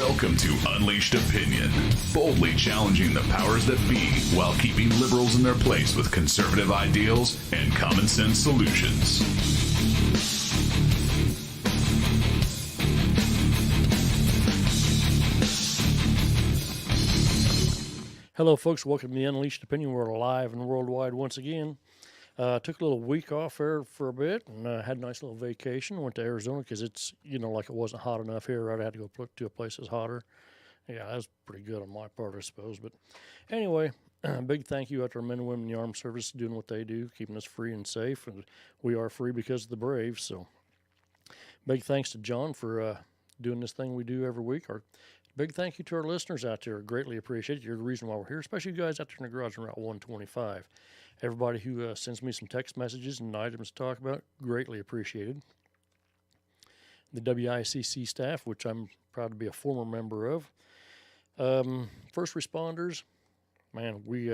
Welcome to Unleashed Opinion, boldly challenging the powers that be while keeping liberals in their place with conservative ideals and common sense solutions. Hello, folks. Welcome to the Unleashed Opinion. We're live and worldwide once again. Took a little week off there for a bit and had a nice little vacation. Went to Arizona because it's, like it wasn't hot enough here. Right? I had to go to a place that's hotter. Yeah, that was pretty good on my part, I suppose. But anyway, big thank you out to our men and women in the armed service doing what they do, keeping us free and safe. And we are free because of the brave. So big thanks to John for doing this thing we do every week. Our big thank you to our listeners out there. Greatly appreciate it. You're the reason why we're here, especially you guys out there in the garage on Route 125. Everybody who sends me some text messages and items to talk about, greatly appreciated. The WICC staff, which I'm proud to be a former member of. First responders, man, we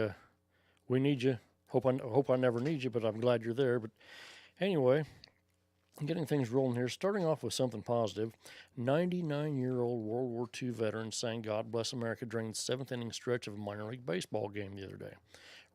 need you. Hope I never need you, but I'm glad you're there. But anyway, getting things rolling here, starting off with something positive. 99-year-old World War II veteran sang God Bless America during the seventh inning stretch of a minor league baseball game the other day.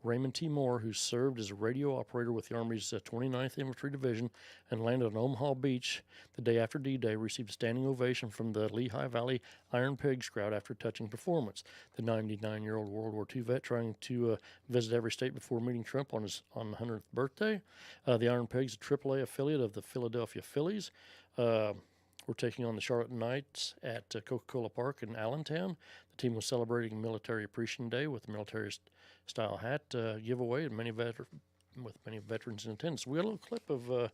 Raymond T. Moore, who served as a radio operator with the Army's 29th Infantry Division and landed on Omaha Beach the day after D-Day, received a standing ovation from the Lehigh Valley Iron Pigs crowd after a touching performance. The 99-year-old World War II vet trying to visit every state before meeting Trump on his 100th birthday. The Iron Pigs, a AAA affiliate of the Philadelphia Phillies, were taking on the Charlotte Knights at Coca-Cola Park in Allentown. The team was celebrating Military Appreciation Day with a military-style hat giveaway and many veterans in attendance. We got a little clip of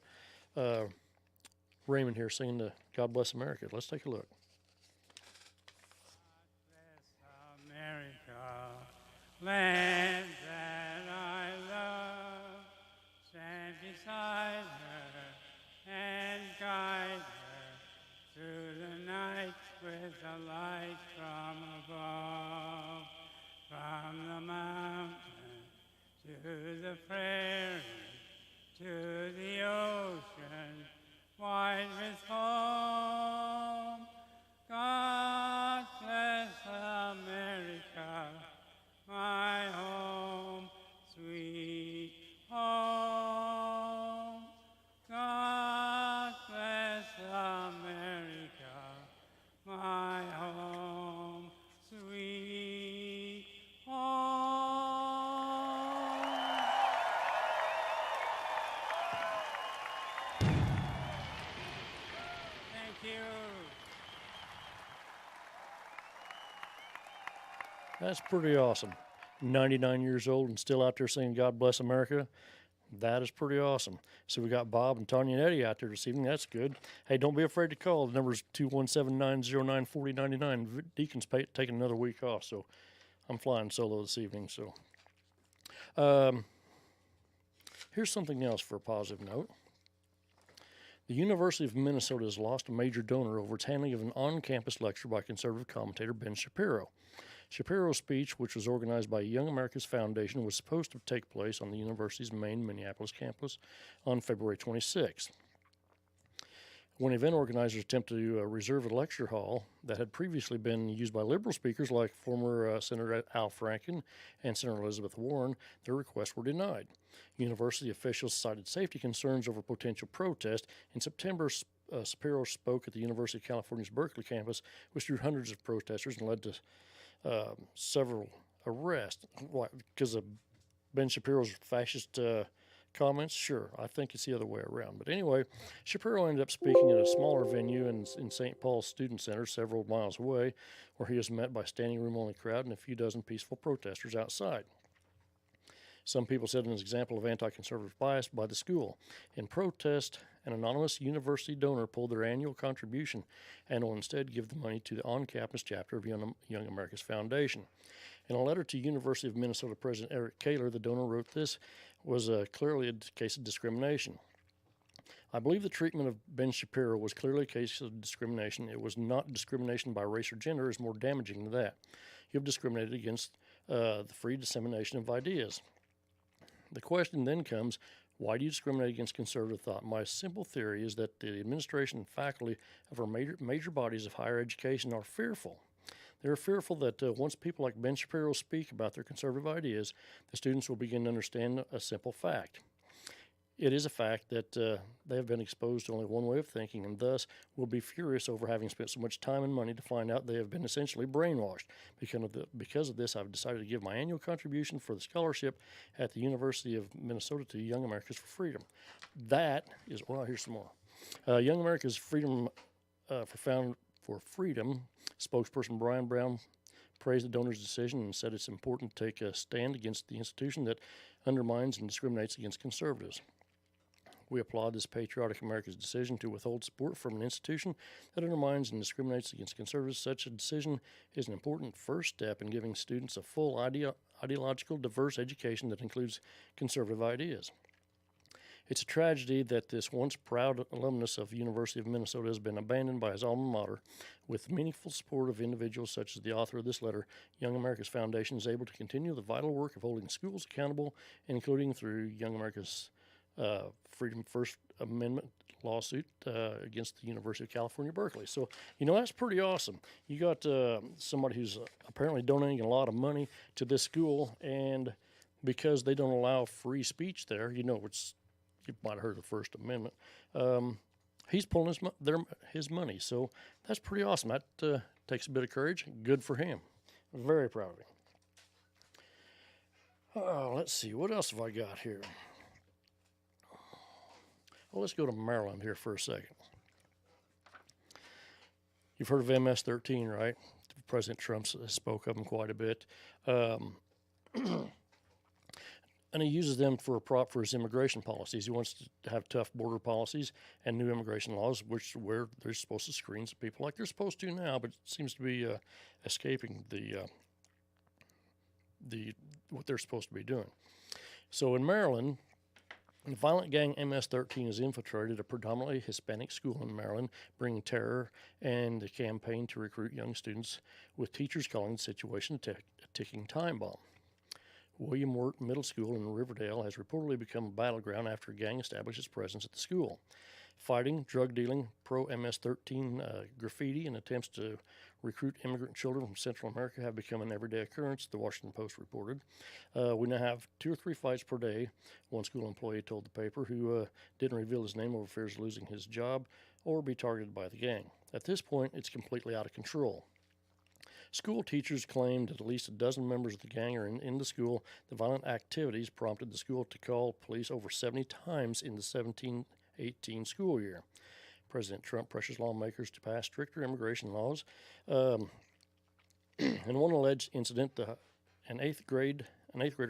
Raymond here singing the God Bless America. Let's take a look. God bless America, land that I love, stand beside her and guide her through the night with the light from above, from the mountain to the prairie, to the ocean, wide with foam. God bless America, my home, sweet home. God bless America, my home, sweet home. Thank you. That's pretty awesome. 99 years old and still out there singing God Bless America. That is pretty awesome. So we got Bob and Tanya and Eddie out there this evening. That's good. Hey, don't be afraid to call. The number is 217-909-4099. Deacon's taking another week off, so I'm flying solo this evening. So here's something else for a positive note. The University of Minnesota has lost a major donor over its handling of an on-campus lecture by conservative commentator Ben Shapiro. Shapiro's speech, which was organized by Young America's Foundation, was supposed to take place on the university's main Minneapolis campus on February 26th. When event organizers attempted to reserve a lecture hall that had previously been used by liberal speakers like former Senator Al Franken and Senator Elizabeth Warren, their requests were denied. University officials cited safety concerns over potential protest. In September, Shapiro spoke at the University of California's Berkeley campus, which drew hundreds of protesters and led to several arrests. Why? Because of Ben Shapiro's fascist comments? Sure, I think it's the other way around. But anyway, Shapiro ended up speaking at a smaller venue in St. Paul's Student Center, several miles away, where he was met by a standing room only crowd and a few dozen peaceful protesters outside. Some people said an example of anti-conservative bias by the school. In protest, an anonymous university donor pulled their annual contribution and will instead give the money to the on-campus chapter of Young America's Foundation. In a letter to University of Minnesota President Eric Kaler, the donor wrote this was clearly a case of discrimination. I believe the treatment of Ben Shapiro was clearly a case of discrimination. It was not discrimination by race or gender. It's more damaging than that. You have discriminated against the free dissemination of ideas. The question then comes, why do you discriminate against conservative thought? My simple theory is that the administration and faculty of our major bodies of higher education are fearful They're fearful that once people like Ben Shapiro speak about their conservative ideas, the students will begin to understand a simple fact. It is a fact that they have been exposed to only one way of thinking, and thus will be furious over having spent so much time and money to find out they have been essentially brainwashed. Because of this, I've decided to give my annual contribution for the scholarship at the University of Minnesota to Young Americans for Freedom. That is, well, here's some more. Young America's Freedom for Freedom spokesperson Brian Brown praised the donor's decision and said it's important to take a stand against the institution that undermines and discriminates against conservatives. We applaud this patriotic America's decision to withhold support from an institution that undermines and discriminates against conservatives. Such a decision is an important first step in giving students a full ideological, diverse education that includes conservative ideas. It's a tragedy that this once proud alumnus of the University of Minnesota has been abandoned by his alma mater. With meaningful support of individuals such as the author of this letter, Young America's Foundation is able to continue the vital work of holding schools accountable, including through Young America's Freedom First Amendment lawsuit against the University of California, Berkeley. So, that's pretty awesome. You got somebody who's apparently donating a lot of money to this school, and because they don't allow free speech there, you might have heard of the First Amendment, he's pulling his money. So that's pretty awesome. That takes a bit of courage. Good for him. Very proud of him. Let's see. What else have I got here? Well, let's go to Maryland here for a second. You've heard of MS-13, right? President Trump spoke of them quite a bit. And he uses them for a prop for his immigration policies. He wants to have tough border policies and new immigration laws, where they're supposed to screen some people like they're supposed to now, but it seems to be escaping what they're supposed to be doing. So in Maryland, the violent gang MS-13 has infiltrated a predominantly Hispanic school in Maryland, bringing terror and a campaign to recruit young students, with teachers calling the situation a ticking time bomb. William Wirt Middle School in Riverdale has reportedly become a battleground after a gang established its presence at the school. Fighting, drug dealing, pro-MS-13 graffiti, and attempts to recruit immigrant children from Central America have become an everyday occurrence, the Washington Post reported. We now have 2 or 3 fights per day, one school employee told the paper, who didn't reveal his name over fears of losing his job or be targeted by the gang. At this point, it's completely out of control. School teachers claimed that at least a dozen members of the gang are in the school. The violent activities prompted the school to call police over 70 times in the 17-18 school year. President Trump pressures lawmakers to pass stricter immigration laws. In one alleged incident, an eighth grader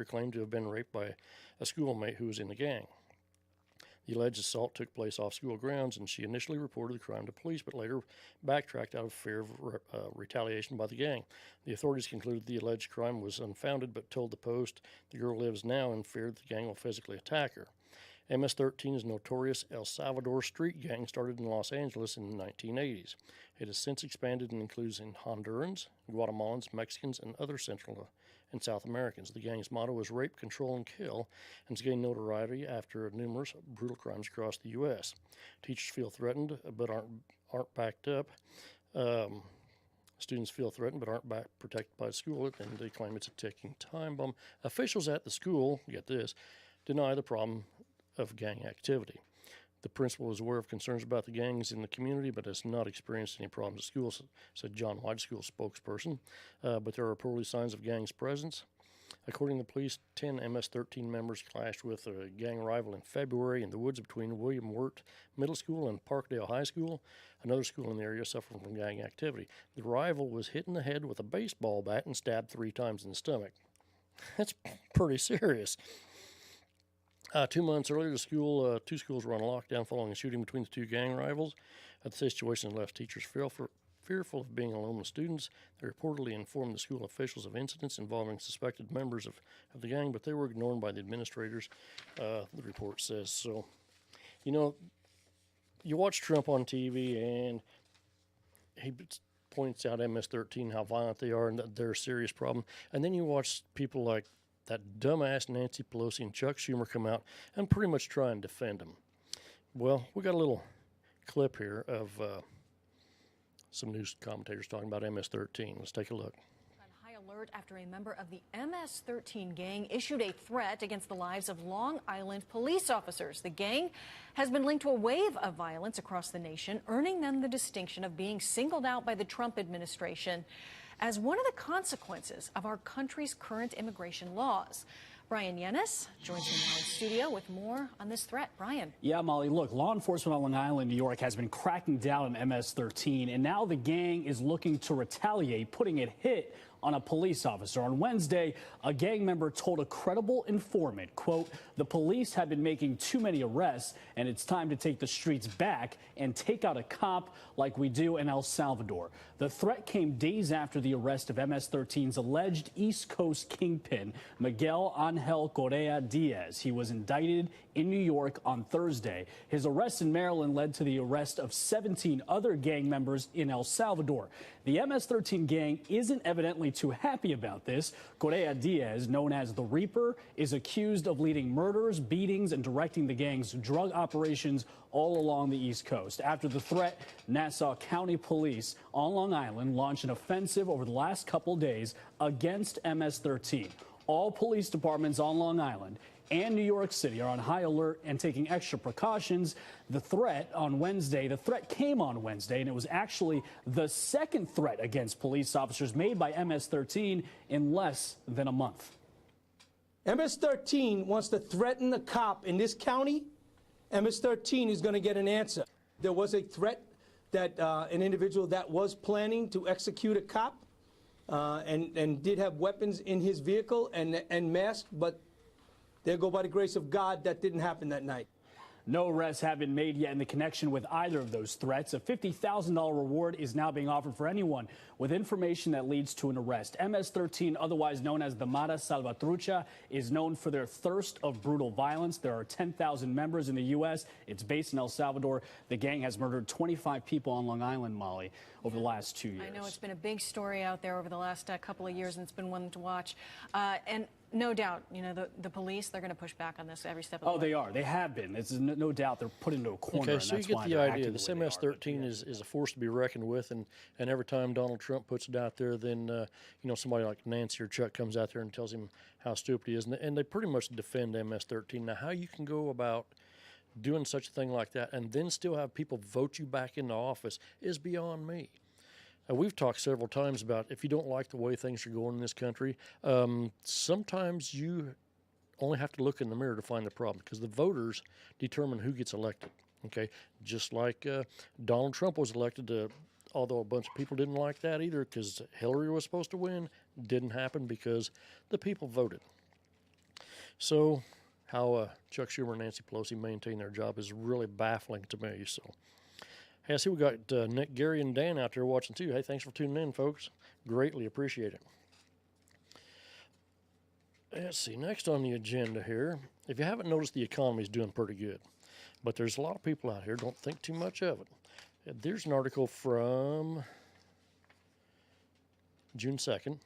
claimed to have been raped by a schoolmate who was in the gang. The alleged assault took place off school grounds, and she initially reported the crime to police, but later backtracked out of fear of retaliation by the gang. The authorities concluded the alleged crime was unfounded, but told the Post the girl lives now in fear that the gang will physically attack her. MS-13 is a notorious El Salvador street gang started in Los Angeles in the 1980s. It has since expanded and includes Hondurans, Guatemalans, Mexicans, and other Central and South Americans. The gang's motto is rape, control, and kill, and has gained notoriety after numerous brutal crimes across the U.S. Teachers feel threatened but aren't backed up. Students feel threatened but aren't protected by the school, and they claim it's a ticking time bomb. Officials at the school, get this, deny the problem of gang activity. The principal is aware of concerns about the gangs in the community, but has not experienced any problems at school, said John White, school spokesperson. But there are reportedly signs of gangs' presence. According to the police, 10 MS-13 members clashed with a gang rival in February in the woods between William Wirt Middle School and Parkdale High School. Another school in the area suffered from gang activity. The rival was hit in the head with a baseball bat and stabbed 3 times in the stomach. That's pretty serious. 2 months earlier, the school, 2 schools were on lockdown following a shooting between the 2 gang rivals. The situation left teachers fearful of being alone with students. They reportedly informed the school officials of incidents involving suspected members of the gang, but they were ignored by the administrators, the report says. So, you watch Trump on TV, and he points out MS-13, how violent they are, and that they're a serious problem. And then you watch people like that dumbass Nancy Pelosi and Chuck Schumer come out and pretty much try and defend them. Well, we got a little clip here of some news commentators talking about MS-13. Let's take a look. On high alert after a member of the MS-13 gang issued a threat against the lives of Long Island police officers. The gang has been linked to a wave of violence across the nation, earning them the distinction of being singled out by the Trump administration as one of the consequences of our country's current immigration laws. Brian Yennis joins me now in studio with more on this threat. Brian. Yeah, Molly, look, law enforcement on Long Island, New York has been cracking down on MS-13, and now the gang is looking to retaliate, putting a hit on a police officer. On Wednesday, a gang member told a credible informant, quote, "The police have been making too many arrests, and it's time to take the streets back and take out a cop like we do in El Salvador." The threat came days after the arrest of MS-13's alleged East Coast kingpin, Miguel Angel Correa Diaz. He was indicted in New York on Thursday. His arrest in Maryland led to the arrest of 17 other gang members in El Salvador. The MS-13 gang isn't evidently too happy about this. Correa Diaz, known as the Reaper, is accused of leading murders, beatings, and directing the gang's drug operations all along the East Coast. After the threat, Nassau County Police on Long Island launched an offensive over the last couple days against MS-13. All police departments on Long Island and New York City are on high alert and taking extra precautions. The threat came on Wednesday, and it was actually the second threat against police officers made by MS-13 in less than a month. MS-13 wants to threaten a cop in this county. MS-13 is going to get an answer. There was a threat that an individual that was planning to execute a cop and did have weapons in his vehicle and masked, but there go by the grace of God, that didn't happen that night. No arrests have been made yet in the connection with either of those threats. A $50,000 reward is now being offered for anyone with information that leads to an arrest. MS-13, otherwise known as the Mara Salvatrucha, is known for their thirst of brutal violence. There are 10,000 members in the U.S. It's based in El Salvador. The gang has murdered 25 people on Long Island, Molly, over the last 2 years. I know it's been a big story out there over the last couple of years, and it's been one to watch. And no doubt, you know, the police, they're going to push back on this every step of the way. Oh, they are. They have been. It's no doubt they're put into a corner. Okay, so and you that's get why the they're idea. acting This the way they are. MS-13 is a force to be reckoned with, and every time Donald Trump puts it out there, then you know, somebody like Nancy or Chuck comes out there and tells him how stupid he is, and they pretty much defend MS-13. Now, how you can go about doing such a thing like that and then still have people vote you back into office is beyond me. We've talked several times about if you don't like the way things are going in this country, sometimes you only have to look in the mirror to find the problem, because the voters determine who gets elected. Okay, just like Donald Trump was elected, although a bunch of people didn't like that either, because Hillary was supposed to win. Didn't happen because the people voted. So how Chuck Schumer and Nancy Pelosi maintain their job is really baffling to me. So, hey, I see we got Nick, Gary, and Dan out there watching too. Hey, thanks for tuning in, folks. Greatly appreciate it. Let's see, next on the agenda here, if you haven't noticed, the economy is doing pretty good. But there's a lot of people out here, don't think too much of it. There's an article from June 2nd.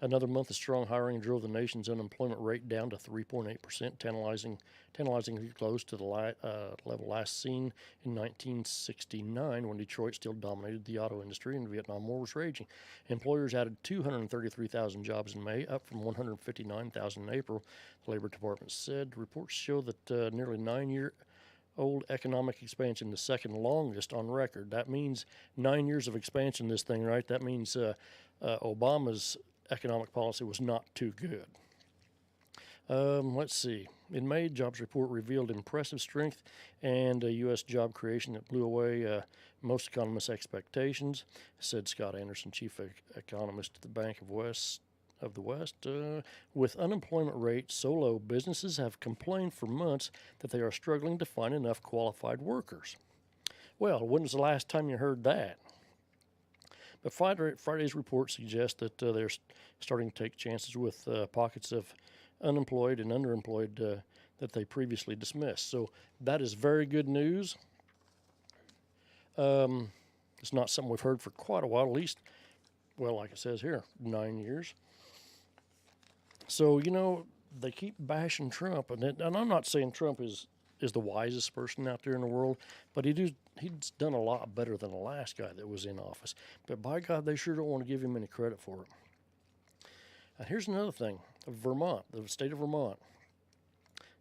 Another month of strong hiring drove the nation's unemployment rate down to 3.8%, tantalizingly close to the level last seen in 1969, when Detroit still dominated the auto industry and the Vietnam War was raging. Employers added 233,000 jobs in May, up from 159,000 in April, the Labor Department said. Reports show that nearly 9-year-old economic expansion, the second longest on record. That means 9 years of expansion, this thing, right? That means Obama's economic policy was not too good. Let's see. In May, jobs report revealed impressive strength and a U.S. job creation that blew away most economists' expectations, said Scott Anderson, chief economist at the Bank of the West. With unemployment rates so low, businesses have complained for months that they are struggling to find enough qualified workers. Well, when was the last time you heard that? But Friday's report suggests that they're starting to take chances with pockets of unemployed and underemployed that they previously dismissed. So that is very good news. It's not something we've heard for quite a while, at least, well, like it says here, 9 years. So, you know, they keep bashing Trump, and I'm not saying Trump is is the wisest person out there in the world, but he's done a lot better than the last guy that was in office. But by God, they sure don't want to give him any credit for it. And here's another thing. Vermont, the state of Vermont.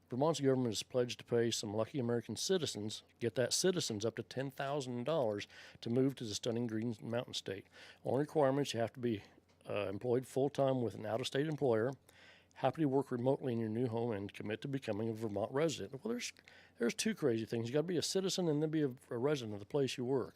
Vermont's government is pledged to pay some lucky American citizens, get that citizens, up to $10,000 to move to the stunning Green Mountain State. Only requirements, you have to be employed full-time with an out-of-state employer, happy to work remotely in your new home, and commit to becoming a Vermont resident. Well, there's two crazy things. You got to be a citizen and then be a resident of the place you work.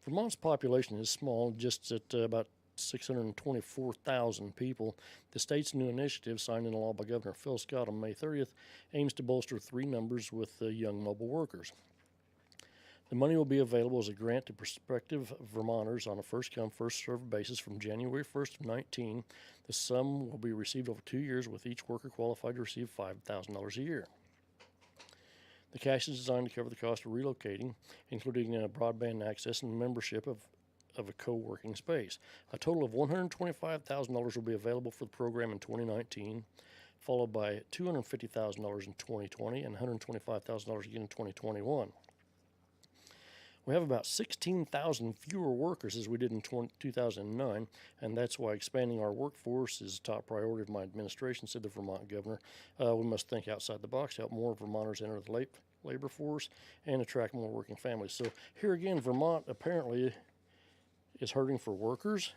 Vermont's population is small, just at about 624,000 people. The state's new initiative, signed into law by Governor Phil Scott on May 30th, aims to bolster three numbers with young mobile workers. The money will be available as a grant to prospective Vermonters on a first-come, first-served basis from January 1st of 19. The sum will be received over 2 years, with each worker qualified to receive $5,000 a year. The cash is designed to cover the cost of relocating, including broadband access and membership of a co-working space. A total of $125,000 will be available for the program in 2019, followed by $250,000 in 2020 and $125,000 again in 2021. We have about 16,000 fewer workers as we did in 2009, and that's why expanding our workforce is a top priority of my administration, said the Vermont governor. We must think outside the box to help more Vermonters enter the labor force and attract more working families. So here again, Vermont apparently is hurting for workers.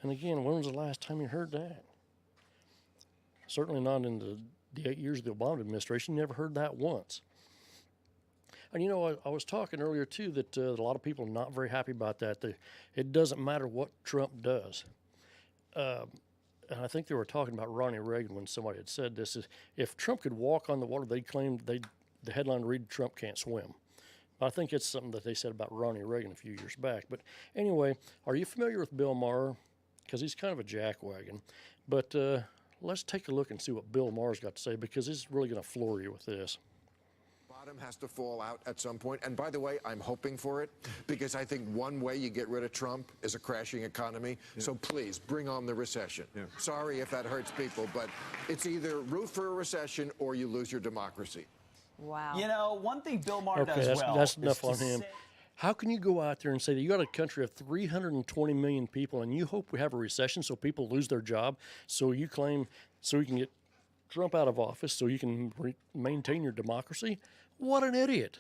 And again, when was the last time you heard that? Certainly not in the 8 years of the Obama administration. Never heard that once. And you know, I was talking earlier too that a lot of people are not very happy about that. It doesn't matter what Trump does. And I think they were talking about Ronnie Reagan when somebody had said this. Is if Trump could walk on the water, they'd claim the headline would read, "Trump can't swim." I think it's something that they said about Ronnie Reagan a few years back. But anyway, are you familiar with Bill Maher? Because he's kind of a jackwagon. But let's take a look and see what Bill Maher's got to say, because it's really going to floor you with this. Bottom has to fall out at some point. And by the way, I'm hoping for it, because I think one way you get rid of Trump is a crashing economy. Yeah. So please, bring on the recession. Yeah. Sorry if that hurts people, but it's either root for a recession or you lose your democracy. Wow. You know, one thing Bill Maher does well. That's enough on him. How can you go out there and say that you got a country of 320 million people and you hope we have a recession so people lose their job, so you claim so you can get Trump out of office so you can maintain your democracy? What an idiot.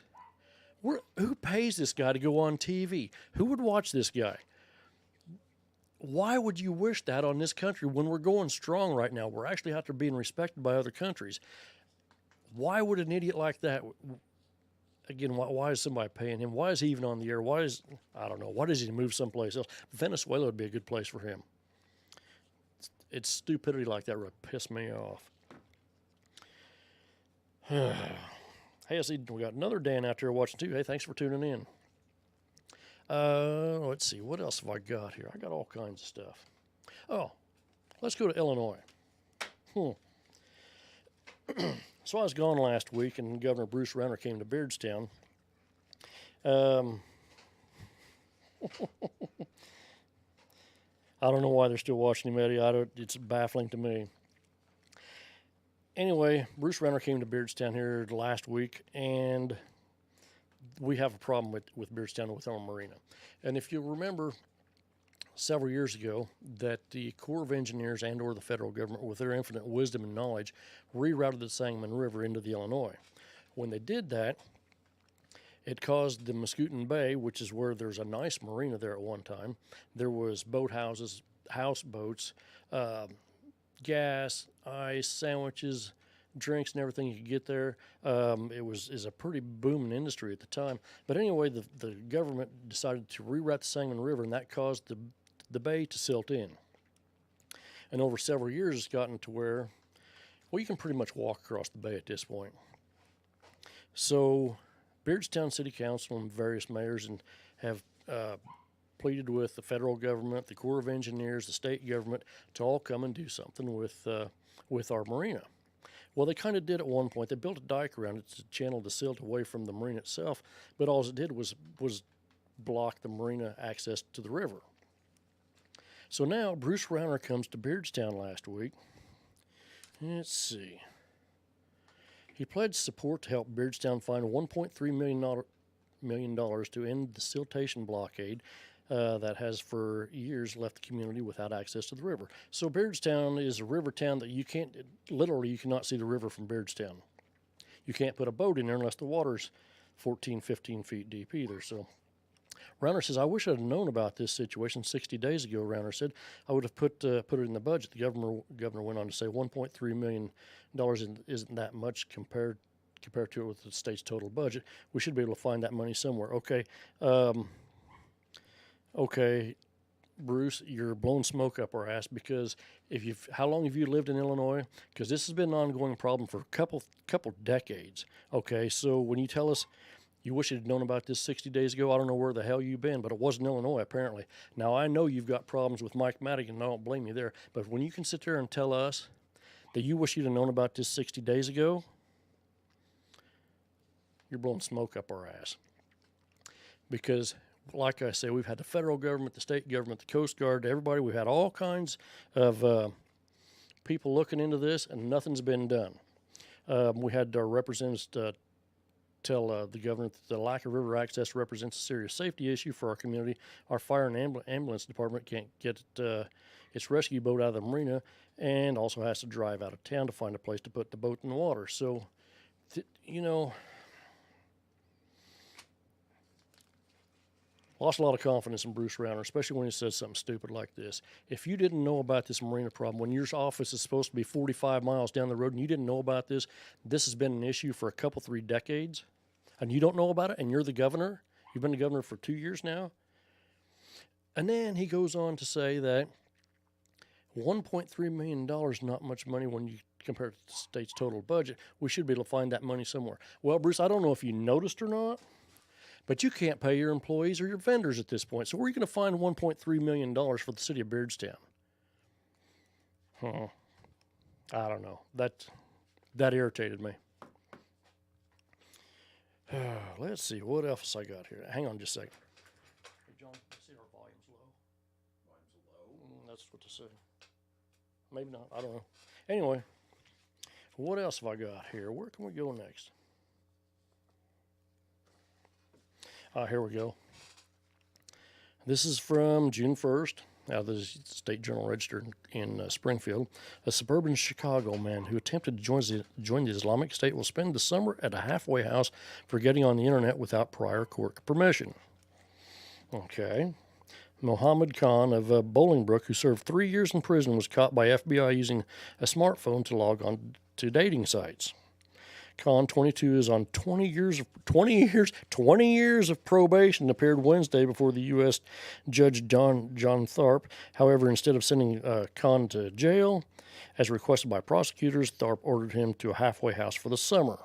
Who pays this guy to go on TV? Who would watch this guy? Why would you wish that on this country when we're going strong right now? We're actually out there being respected by other countries. Why would an idiot like that, again, why is somebody paying him? Why is he even on the air? I don't know. Why does he move someplace else? Venezuela would be a good place for him. It's stupidity like that would piss me off. Hey, I see we got another Dan out there watching too. Hey, thanks for tuning in. Let's see. What else have I got here? I got all kinds of stuff. Oh, let's go to Illinois. So I was gone last week, and Governor Bruce Rauner came to Beardstown. I don't know why they're still watching him, Eddie. It's baffling to me. Anyway, Bruce Rauner came to Beardstown here last week, and we have a problem with Beardstown with our marina. And if you remember several years ago that the Corps of Engineers and or the federal government, with their infinite wisdom and knowledge, rerouted the Sangamon River into the Illinois. When they did that, it caused the Muscooten Bay, which is where there's a nice marina there at one time. There was boathouses, houseboats, gas, ice, sandwiches, drinks, and everything you could get there. It was a pretty booming industry at the time. But anyway, the government decided to reroute the Sangamon River, and that caused the bay to silt in. And over several years, it's gotten to where, well, you can pretty much walk across the bay at this point. So Beardstown City Council and various mayors have pleaded with the federal government, the Corps of Engineers, the state government to all come and do something with our marina. Well, they kind of did at one point. They built a dike around it to channel the silt away from the marina itself, but all it did was block the marina access to the river. So now Bruce Rauner comes to Beardstown last week, Let's see. He pledged support to help Beardstown find $1.3 million to end the siltation blockade that has for years left the community without access to the river. So Beardstown is a river town that you can't, literally you cannot see the river from Beardstown. You can't put a boat in there unless the water's 14, 15 feet deep either. So Rauner says, I wish I'd known about this situation 60 days ago, Rauner said. I would have put it in the budget. The governor went on to say $1.3 million isn't that much compared to it with the state's total budget. We should be able to find that money somewhere. Okay. Okay, Bruce, you're blowing smoke up our ass because how long have you lived in Illinois? Because this has been an ongoing problem for a couple decades. Okay, so when you tell us you wish you'd known about this 60 days ago, I don't know where the hell you've been, but it wasn't Illinois, apparently. Now, I know you've got problems with Mike Madigan, and I don't blame you there, but when you can sit there and tell us that you wish you'd have known about this 60 days ago, you're blowing smoke up our ass. Because, like I say, we've had the federal government, the state government, the Coast Guard, everybody. We've had all kinds of people looking into this, and nothing's been done. We had our representatives tell the governor that the lack of river access represents a serious safety issue for our community. Our fire and ambulance department can't get its rescue boat out of the marina and also has to drive out of town to find a place to put the boat in the water. So, lost a lot of confidence in Bruce Rauner, especially when he says something stupid like this. If you didn't know about this marina problem, when your office is supposed to be 45 miles down the road and you didn't know about this has been an issue for 3 decades, and you don't know about it, and you're the governor. You've been the governor for 2 years now. And then he goes on to say that $1.3 million is not much money when you compare it to the state's total budget. We should be able to find that money somewhere. Well, Bruce, I don't know if you noticed or not, but you can't pay your employees or your vendors at this point. So where are you going to find $1.3 million for the city of Beardstown? I don't know. That irritated me. Let's see. What else I got here? Hang on just a second. Hey, John, see our volume's low. Volume's low? That's what to say. Maybe not. I don't know. Anyway, what else have I got here? Where can we go next? Here we go. This is from June 1st, out of the State Journal Register in Springfield. A suburban Chicago man who attempted to join the Islamic State will spend the summer at a halfway house for getting on the internet without prior court permission. Okay. Mohammed Khan of Bolingbrook, who served 3 years in prison, was caught by FBI using a smartphone to log on to dating sites. Khan, 22, is on 20 years of probation, appeared Wednesday before the U.S. Judge John Tharp. However, instead of sending Khan to jail, as requested by prosecutors, Tharp ordered him to a halfway house for the summer.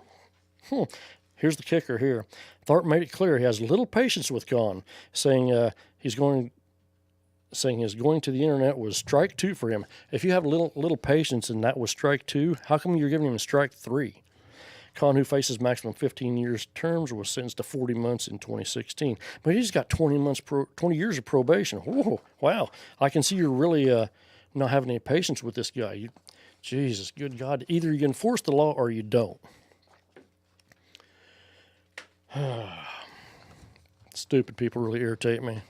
Here's the kicker here. Tharp made it clear he has little patience with Khan, saying his going to the internet was strike 2 for him. If you have little patience and that was strike 2, how come you're giving him strike 3? Khan, who faces maximum 15 years terms, was sentenced to 40 months in 2016. But he's got 20 years of probation. Whoa, wow. I can see you're really not having any patience with this guy. Jesus, good God. Either you enforce the law or you don't. Stupid people really irritate me.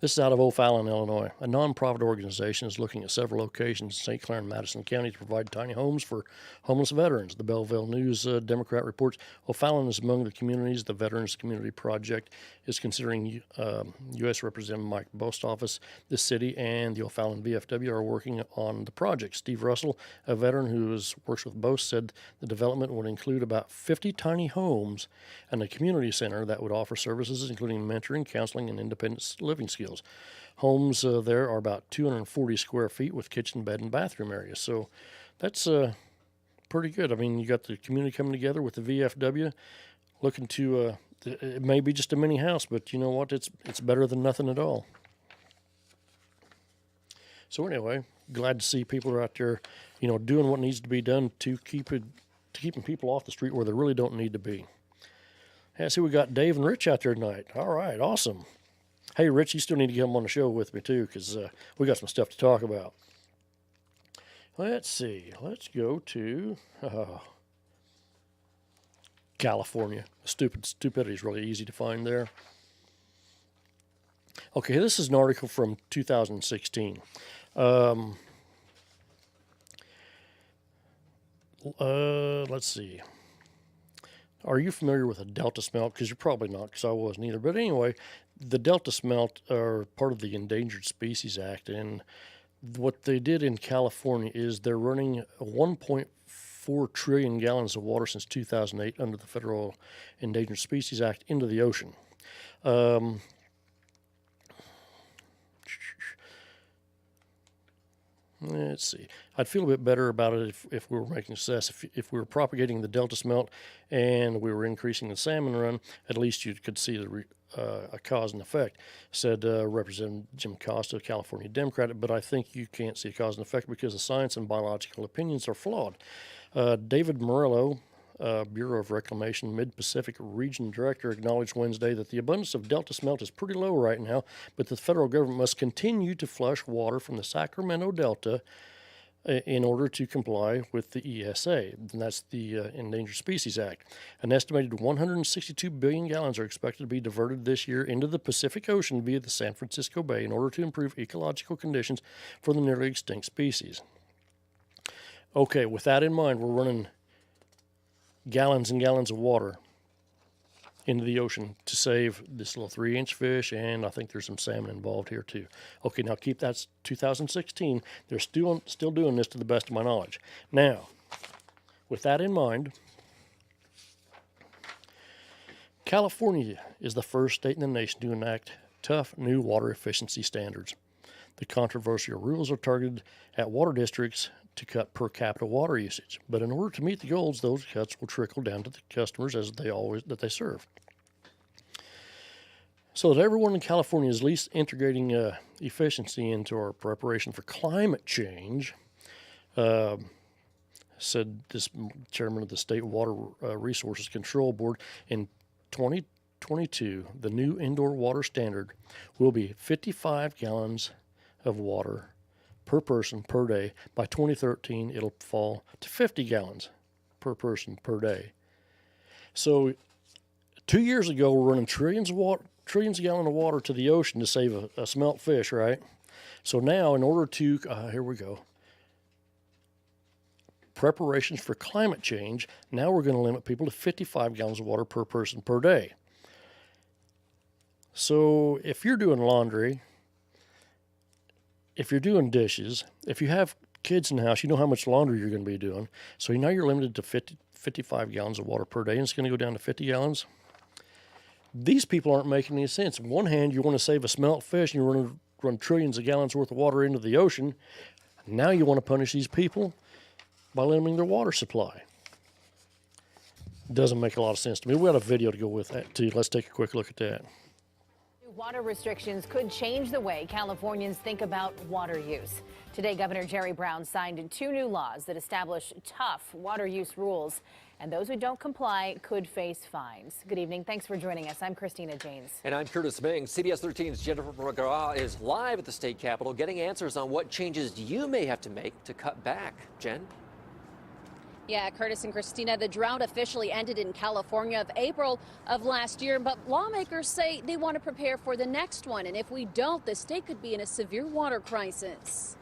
This is out of O'Fallon, Illinois. A nonprofit organization is looking at several locations in St. Clair and Madison County to provide tiny homes for homeless veterans. The Belleville News Democrat reports O'Fallon is among the communities. The Veterans Community Project is considering U.S. Representative Mike Bostoffice, the city, and the O'Fallon VFW are working on the project. Steve Russell, a veteran who works with Bost, said the development would include about 50 tiny homes and a community center that would offer services including mentoring, counseling, and independent living skills. Homes there are about 240 square feet with kitchen, bed, and bathroom areas. So that's pretty good. I mean, you got the community coming together with the VFW, looking to, it may be just a mini house, but you know what? It's better than nothing at all. So anyway, glad to see people are out there, doing what needs to be done to keeping people off the street where they really don't need to be. Hey, I see we got Dave and Rich out there tonight. All right, awesome. Hey, Rich, you still need to come on the show with me, too, because we got some stuff to talk about. Let's see. Let's go to California. Stupidity is really easy to find there. Okay, this is an article from 2016. Let's see. Are you familiar with a delta smelt? Because you're probably not, because I wasn't either. But anyway, the delta smelt are part of the Endangered Species Act, and what they did in California is they're running 1.4 trillion gallons of water since 2008 under the Federal Endangered Species Act into the ocean. Let's see. I'd feel a bit better about it if we were making success. If we were propagating the delta smelt and we were increasing the salmon run, at least you could see a cause and effect, said Representative Jim Costa, a California Democrat. But I think you can't see a cause and effect because the science and biological opinions are flawed. David Morello, Bureau of Reclamation Mid-Pacific Region Director, acknowledged Wednesday that the abundance of delta smelt is pretty low right now, but the federal government must continue to flush water from the Sacramento Delta in order to comply with the ESA, and that's the Endangered Species Act. An estimated 162 billion gallons are expected to be diverted this year into the Pacific Ocean via the San Francisco Bay in order to improve ecological conditions for the nearly extinct species. Okay, with that in mind, we're running gallons and gallons of water into the ocean to save this little 3-inch fish, and I think there's some salmon involved here too. Okay, now keep that 2016. They're still doing this to the best of my knowledge. Now, with that in mind, California is the first state in the nation to enact tough new water efficiency standards. The controversial rules are targeted at water districts to cut per capita water usage. But in order to meet the goals, those cuts will trickle down to the customers that they serve. So that everyone in California is at least integrating efficiency into our preparation for climate change, said this chairman of the State Water Resources Control Board. In 2022, the new indoor water standard will be 55 gallons of water per person per day. By 2013, it'll fall to 50 gallons per person per day. So 2 years ago, we're running trillions of gallons of water to the ocean to save a smelt fish, right? So now, in order to, here we go, preparations for climate change, now we're going to limit people to 55 gallons of water per person per day. So if you're doing laundry, if you're doing dishes, if you have kids in the house, you know how much laundry you're going to be doing. So now you're limited to 55 gallons of water per day, and it's going to go down to 50 gallons. These people aren't making any sense. On one hand, you want to save a smelt fish, and you want to run trillions of gallons worth of water into the ocean. Now you want to punish these people by limiting their water supply. Doesn't make a lot of sense to me. We got a video to go with that, too. Let's take a quick look at that. Water restrictions could change the way Californians think about water use. Today, Governor Jerry Brown signed 2 new laws that establish tough water use rules, and those who don't comply could face fines. Good evening. Thanks for joining us. I'm Christina Janes. And I'm Curtis Ming. CBS 13's Jennifer McGraw is live at the state capitol getting answers on what changes you may have to make to cut back. Jen? Yeah, Curtis and Christina, the drought officially ended in California of April of last year, but lawmakers say they want to prepare for the next one. And if we don't, the state could be in a severe water crisis.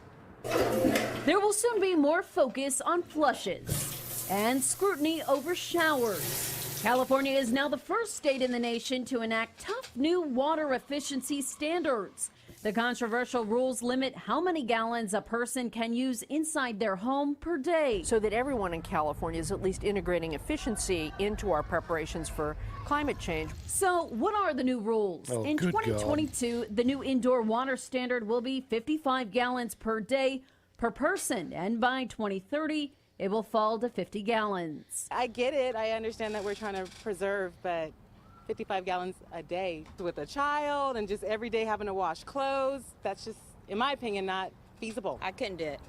There will soon be more focus on flushes and scrutiny over showers. California is now the first state in the nation to enact tough new water efficiency standards. The controversial rules limit how many gallons a person can use inside their home per day. So that everyone in California is at least integrating efficiency into our preparations for climate change. So what are the new rules? In 2022, the new indoor water standard will be 55 gallons per day per person. And by 2030, it will fall to 50 gallons. I get it. I understand that we're trying to preserve, but 55 gallons a day with a child and just every day having to wash clothes, that's just, in my opinion, not feasible. I couldn't do it.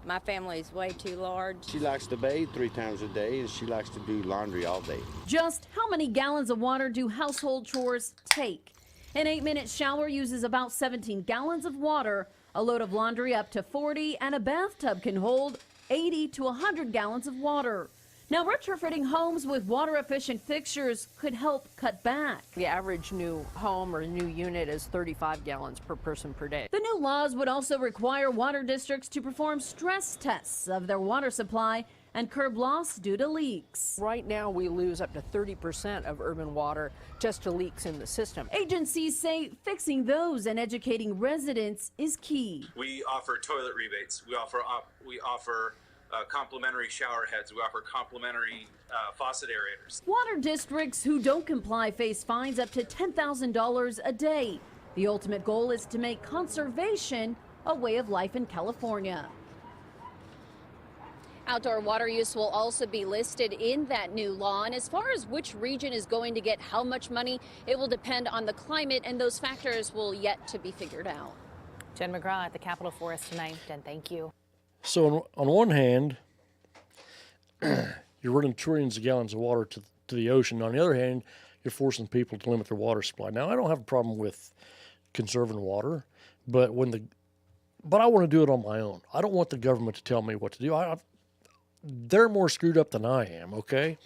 My family's way too large. She likes to bathe 3 times a day, and she likes to do laundry all day. Just how many gallons of water do household chores take? An 8-minute shower uses about 17 gallons of water. A load of laundry up to 40, and a bathtub can hold 80 to 100 gallons of water. Now, retrofitting homes with water-efficient fixtures could help cut back. The average new home or new unit is 35 gallons per person per day. The new laws would also require water districts to perform stress tests of their water supply and curb loss due to leaks. Right now, we lose up to 30% of urban water just to leaks in the system. Agencies say fixing those and educating residents is key. We offer toilet rebates. We offer complimentary shower heads. We offer complimentary faucet aerators. Water districts who don't comply face fines up to $10,000 a day. The ultimate goal is to make conservation a way of life in California. Outdoor water use will also be listed in that new law. And as far as which region is going to get how much money, it will depend on the climate, and those factors will yet to be figured out. Jen McGraw at the Capitol for us tonight. Jen, thank you. So on one hand, you're running trillions of gallons of water to the ocean. On the other hand, you're forcing people to limit their water supply. Now, I don't have a problem with conserving water, but I want to do it on my own. I don't want the government to tell me what to do. They're more screwed up than I am, okay?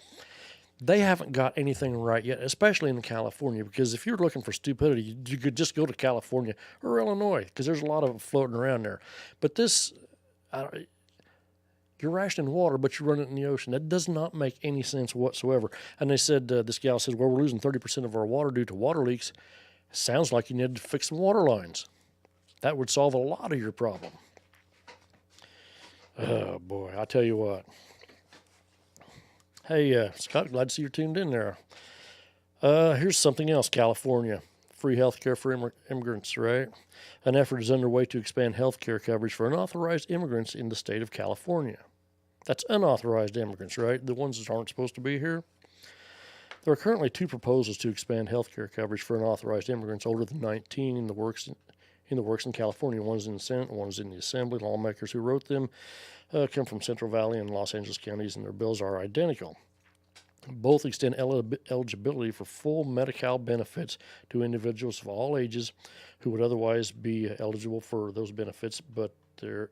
They haven't got anything right yet, especially in California, because if you're looking for stupidity, you could just go to California or Illinois, because there's a lot of it floating around there. But this, you're rationing water, but you run it in the ocean. That does not make any sense whatsoever. And they said, this gal said, well, we're losing 30% of our water due to water leaks. Sounds like you need to fix some water lines. That would solve a lot of your problem. Oh, boy, I tell you what. Hey, Scott, glad to see you're tuned in there. Here's something else, California. Free health care for immigrants, right? An effort is underway to expand health care coverage for unauthorized immigrants in the state of California. That's unauthorized immigrants, right? The ones that aren't supposed to be here. There are currently 2 proposals to expand health care coverage for unauthorized immigrants older than 19 in the works in California. One's in the Senate, one's in the Assembly. Lawmakers who wrote them come from Central Valley and Los Angeles counties, and their bills are identical. Both extend eligibility for full Medi-Cal benefits to individuals of all ages who would otherwise be eligible for those benefits, but for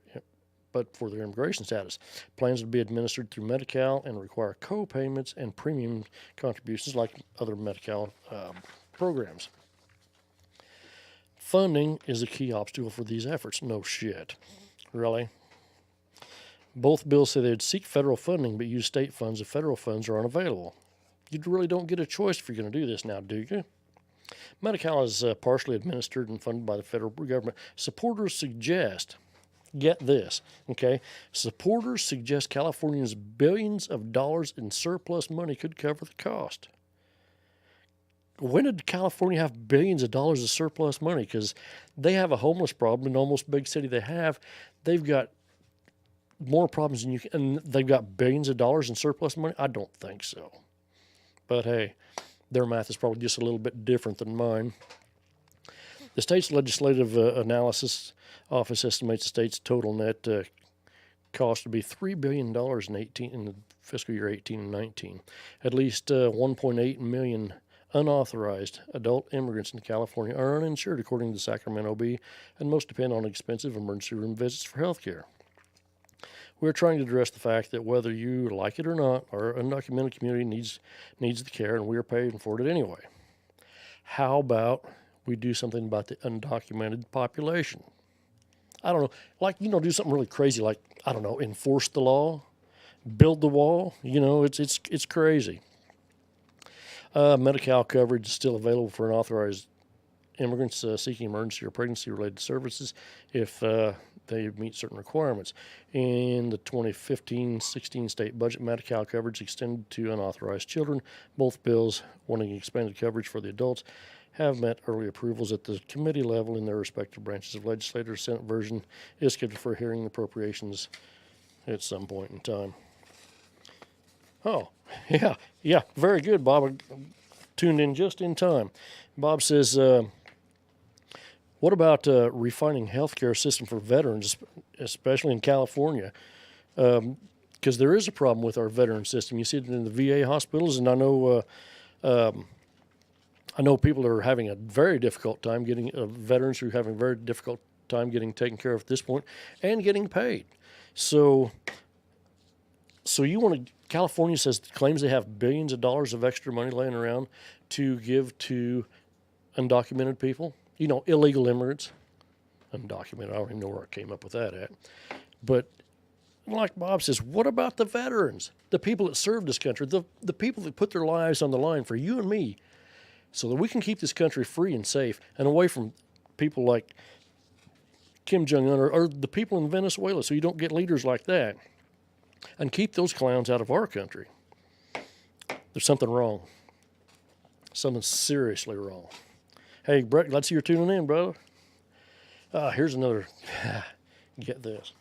their immigration status. Plans would be administered through Medi-Cal and require co-payments and premium contributions like other Medi-Cal programs. Funding is a key obstacle for these efforts. No shit. Really? Both bills say they'd seek federal funding but use state funds if federal funds are unavailable. You really don't get a choice if you're going to do this now, do you? Medi-Cal is partially administered and funded by the federal government. Supporters suggest, get this, okay? Supporters suggest California's billions of dollars in surplus money could cover the cost. When did California have billions of dollars of surplus money? Because they have a homeless problem in almost big city they have. They've got more problems than you can, and they've got billions of dollars in surplus money? I don't think so. But hey, their math is probably just a little bit different than mine. The state's legislative analysis office estimates the state's total net cost to be $3 billion in the fiscal year 18 and 19. At least 1.8 million unauthorized adult immigrants in California are uninsured, according to the Sacramento Bee, and most depend on expensive emergency room visits for health care. We're trying to address the fact that whether you like it or not, our undocumented community needs the care, and we are paying for it anyway. How about we do something about the undocumented population? I don't know, do something really crazy like, enforce the law, build the wall. It's crazy. Medi-Cal coverage is still available for unauthorized immigrants seeking emergency or pregnancy-related services if they meet certain requirements. In the 2015-16 state budget, Medi-Cal coverage extended to unauthorized children. Both bills, wanting expanded coverage for the adults, have met early approvals at the committee level in their respective branches of legislature. Senate version is scheduled for hearing and appropriations at some point in time. Oh, yeah, very good, Bob. I tuned in just in time. Bob says, what about refining healthcare system for veterans, especially in California? Because there is a problem with our veteran system. You see it in the VA hospitals, and I know people are having a very difficult time getting veterans who are having a very difficult time getting taken care of at this point and getting paid. So California claims they have billions of dollars of extra money laying around to give to undocumented people, illegal immigrants. Undocumented, I don't even know where I came up with that at. But like Bob says, what about the veterans, the people that served this country, the people that put their lives on the line for you and me so that we can keep this country free and safe and away from people like Kim Jong-un or the people in Venezuela, so you don't get leaders like that, and keep those clowns out of our country? There's something wrong. Something seriously wrong. Hey, Brett, glad to see you're tuning in, brother. Here's another. Get this.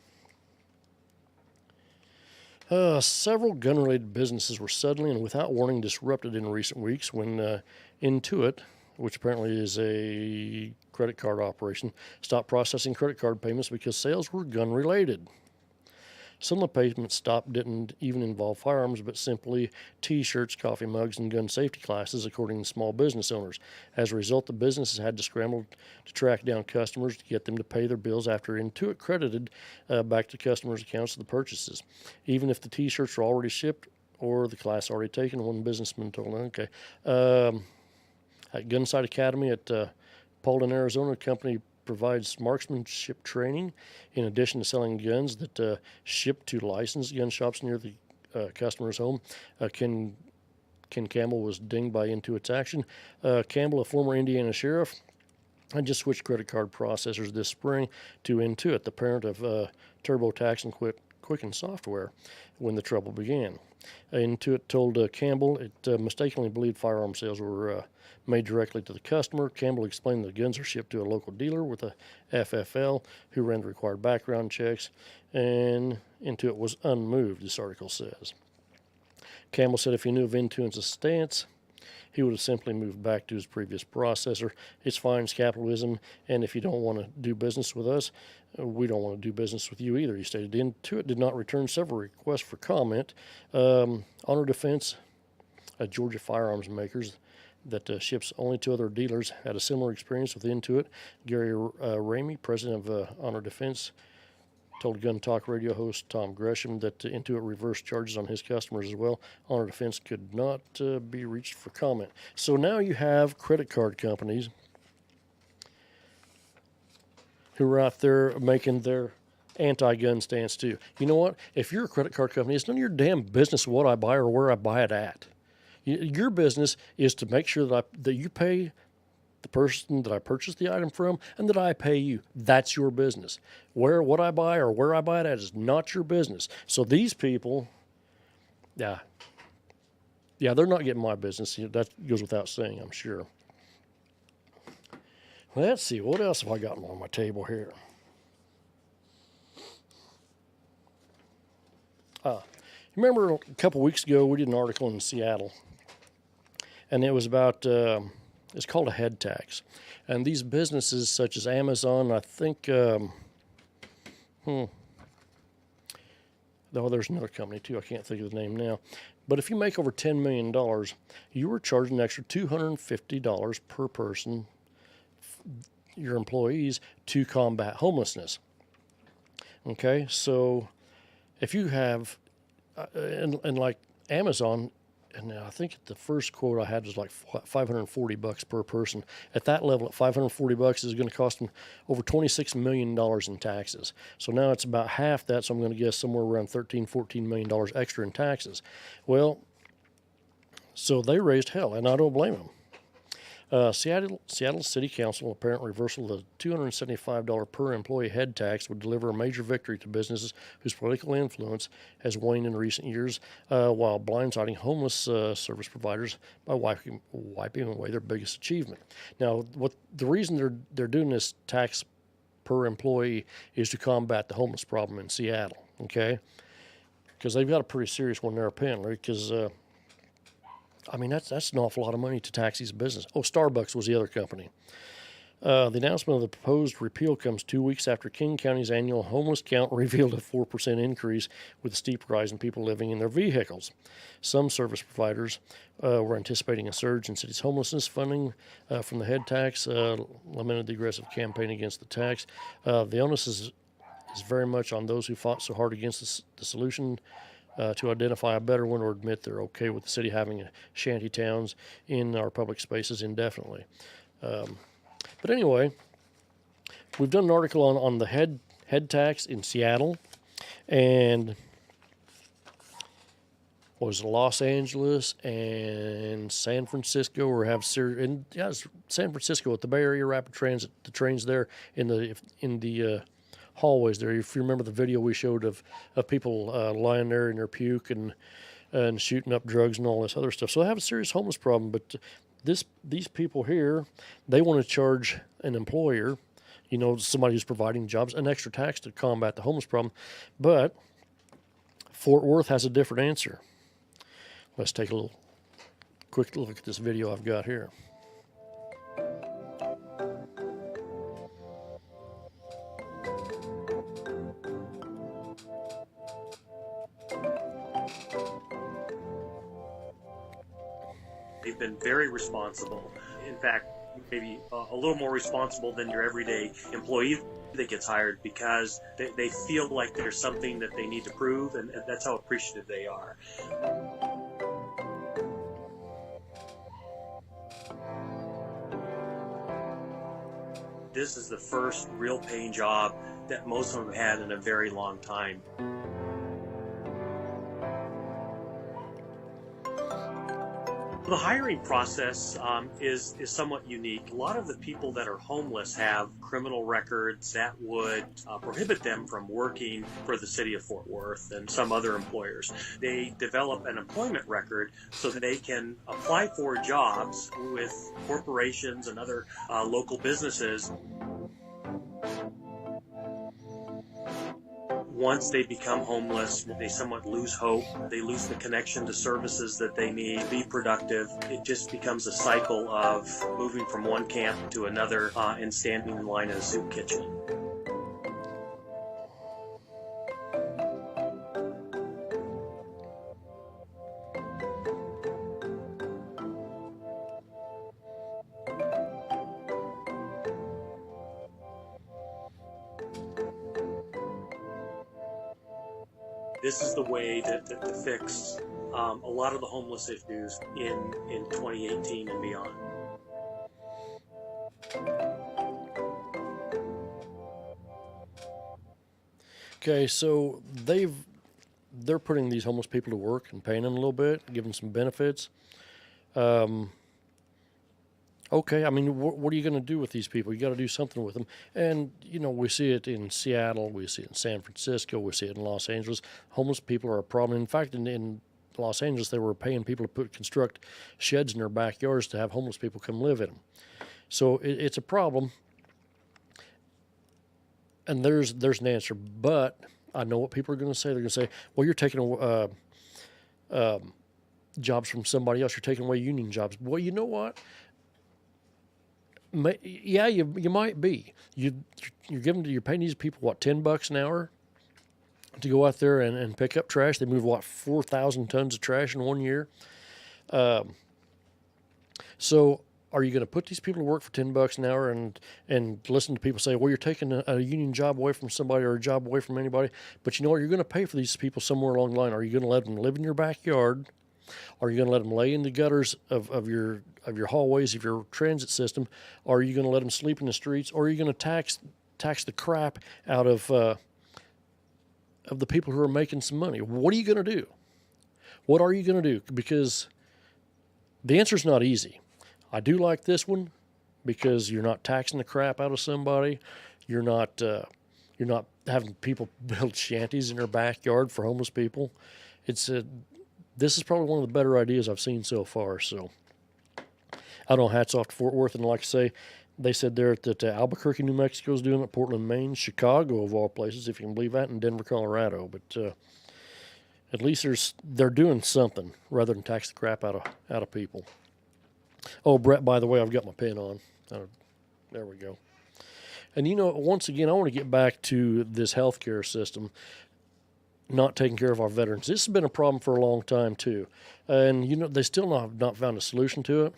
Several gun-related businesses were suddenly and without warning disrupted in recent weeks when Intuit, which apparently is a credit card operation, stopped processing credit card payments because sales were gun-related. Some of the payments stopped didn't even involve firearms, but simply T-shirts, coffee mugs, and gun safety classes, according to small business owners. As a result, the businesses had to scramble to track down customers to get them to pay their bills after Intuit credited back to customers' accounts the purchases, even if the T-shirts were already shipped or the class already taken. One businessman told them, at Gunsight Academy at Paulden, Arizona, a company provides marksmanship training in addition to selling guns that ship to licensed gun shops near the customer's home. Ken Campbell was dinged by Intuit's action. Campbell, a former Indiana sheriff, had just switched credit card processors this spring to Intuit, the parent of TurboTax and Quicken Software, when the trouble began. Intuit told Campbell it mistakenly believed firearm sales were made directly to the customer. Campbell explained the guns are shipped to a local dealer with a FFL who ran the required background checks, and Intuit was unmoved, this article says. Campbell said if he knew of Intuit's stance, he would have simply moved back to his previous processor. It's fine, it's capitalism, and if you don't want to do business with us, we don't want to do business with you either, he stated. Intuit did not return several requests for comment. Honor Defense, Georgia firearms makers that ships only to other dealers, had a similar experience with Intuit. Gary Ramey, president of Honor Defense, told Gun Talk radio host Tom Gresham that Intuit reversed charges on his customers as well. Honor Defense could not be reached for comment. So now you have credit card companies who are out there making their anti-gun stance too. You know what? If you're a credit card company, it's none of your damn business what I buy or where I buy it at. Your business is to make sure that you pay the person that I purchased the item from and that I pay you. That's your business. What I buy or where I buy it at is not your business. So these people, yeah, they're not getting my business. That goes without saying, I'm sure. Let's see, what else have I got on my table here? Remember a couple weeks ago we did an article in Seattle, and it was about, it's called a head tax. And these businesses such as Amazon, I think, there's another company too, I can't think of the name now. But if you make over $10 million, you were charged an extra $250 per person, your employees, to combat homelessness. Okay, so if you have, and like Amazon, and I think the first quote I had was like $540 per person. At that level, at $540 is going to cost them over $26 million in taxes. So now it's about half that, so I'm going to guess somewhere around $13-14 million extra in taxes. Well, so they raised hell, and I don't blame them. Seattle City Council apparent reversal of the $275 per employee head tax would deliver a major victory to businesses whose political influence has waned in recent years, while blindsiding homeless service providers by wiping away their biggest achievement. Now, the reason they're doing this tax per employee is to combat the homeless problem in Seattle. Okay, because they've got a pretty serious one there apparently. Because I mean, that's an awful lot of money to tax these businesses. Oh, Starbucks was the other company. The announcement of the proposed repeal comes 2 weeks after King County's annual homeless count revealed a 4% increase with a steep rise in people living in their vehicles. Some service providers were anticipating a surge in city's homelessness funding from the head tax, lamented the aggressive campaign against the tax. The onus is very much on those who fought so hard against the solution to identify a better one or admit they're okay with the city having shanty towns in our public spaces indefinitely. But anyway, we've done an article on the head tax in Seattle, and what was it, Los Angeles and San Francisco, or have it's San Francisco at the Bay Area Rapid Transit. The trains there in the hallways there. If you remember the video we showed of people lying there in their puke and shooting up drugs and all this other stuff. So they have a serious homeless problem, but these people here, they want to charge an employer, somebody who's providing jobs, an extra tax to combat the homeless problem. But Fort Worth has a different answer. Let's take a quick look at this video I've got here. They've been very responsible. In fact, maybe a little more responsible than your everyday employee that gets hired, because they feel like there's something that they need to prove, and that's how appreciative they are. This is the first real paying job that most of them had in a very long time. The hiring process is somewhat unique. A lot of the people that are homeless have criminal records that would prohibit them from working for the city of Fort Worth and some other employers. They develop an employment record so that they can apply for jobs with corporations and other local businesses. Once they become homeless, they somewhat lose hope. They lose the connection to services that they need to be productive. It just becomes a cycle of moving from one camp to another and standing in line at a soup kitchen. This is the way to fix a lot of the homeless issues in 2018 and beyond. Okay, so they're putting these homeless people to work and paying them a little bit, giving them some benefits. Okay, I mean, what are you going to do with these people? You got to do something with them. And, we see it in Seattle, we see it in San Francisco, we see it in Los Angeles. Homeless people are a problem. In fact, in Los Angeles, they were paying people to construct sheds in their backyards to have homeless people come live in them. So it's a problem. And there's an answer. But I know what people are going to say. They're going to say, well, you're taking jobs from somebody else. You're taking away union jobs. Well, you know what? Yeah, you might be. You're paying these people what, $10 an hour to go out there and pick up trash. They move 4,000 tons of trash in 1 year. So are you going to put these people to work for $10 an hour and listen to people say, well, you're taking a union job away from somebody or a job away from anybody? But you know what? You're going to pay for these people somewhere along the line. Are you going to let them live in your backyard? Are you going to let them lay in the gutters of your hallways, of your transit system? Or are you going to let them sleep in the streets? Or are you going to tax the crap out of the people who are making some money? What are you going to do? What are you going to do? Because the answer is not easy. I do like this one because you're not taxing the crap out of somebody. You're not having people build shanties in their backyard for homeless people. This is probably one of the better ideas I've seen so far. So I don't know, hats off to Fort Worth. And like I say, they said there that Albuquerque, New Mexico is doing it, Portland, Maine, Chicago, of all places, if you can believe that, and Denver, Colorado. But at least they're doing something rather than tax the crap out of people. Oh, Brett, by the way, I've got my pen on. There we go. And, once again, I want to get back to this healthcare system not taking care of our veterans. This has been a problem for a long time, too. And, they still have not found a solution to it.